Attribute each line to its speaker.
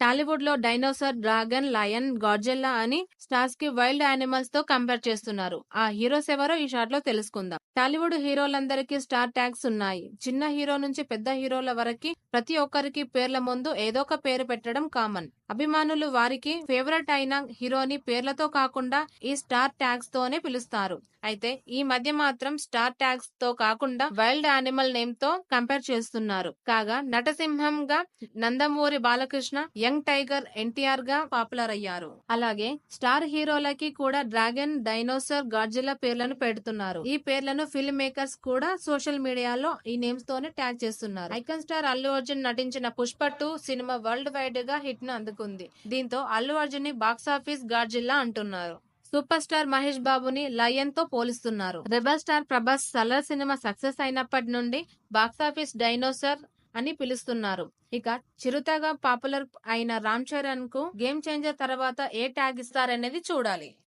Speaker 1: టాలీవుడ్ లో dinosaur, dragon, lion, Godzilla అని stars కి వైల్డ్ యానిమల్స్ తో కంపేర్ చేస్తున్నారు. ఆ హీరోస్ ఎవరో ఈ షాట్ లో తెలుసుకుందాం. టాలీవుడ్ హీరోలందరికీ స్టార్ ట్యాగ్స్ ఉన్నాయి. చిన్న హీరో నుంచి పెద్ద హీరోల వరకు ప్రతి ఒక్కరికి పేర్ల ముందు ఏదో ఒక పేరు పెట్టడం కామన్. అభిమానులు వారికి ఫేవరెట్ అయిన హీరోని పేర్లతో కాకుండా ఈ స్టార్ ట్యాగ్స్ తోనే పిలుస్తారు. అయితే ఈ మధ్య మాత్రం స్టార్ ట్యాగ్స్ తో కాకుండా వైల్డ్ యానిమల్ నేమ్ తో కంపేర్ చేస్తున్నారు. కాగా నటసింహంగా నందమూరి బాలకృష్ణ, యంగ్ టైగర్ ఎన్టీఆర్ గా పాపులర్ అయ్యారు. అలాగే స్టార్ హీరోలకి కూడా డ్రాగన్, డైనోసార్, గాడ్జిల్లా పేర్లను పెడుతున్నారు. ఈ పేర్లను ఫిల్మ్ మేకర్స్ కూడా సోషల్ మీడియాలో ఈ నేమ్స్ తోనే ట్యాగ్ చేస్తున్నారు. ఐకాన్ స్టార్ అల్లు అర్జున్ నటించిన పుష్ప 2 సినిమా వరల్డ్ వైడ్ గా హిట్ ను అందుకుంది. దీంతో అల్లు అర్జున్ ని బాక్సాఫీస్ గాడ్జిల్లా అంటున్నారు. సూపర్ స్టార్ మహేష్ బాబుని లయన్ తో పోలుస్తున్నారు. Rebel star Prabhas Salaar cinema success అయినప్పటి నుండి బాక్సాఫీస్ డైనోసార్ అని పిలుస్తున్నారు. ఇక చిరుతగా పాపులర్ అయిన రామ్ చరణ్ కు గేమ్ చేంజర్ తర్వాత ఏ ట్యాగ్ ఇస్తారనేది చూడాలి.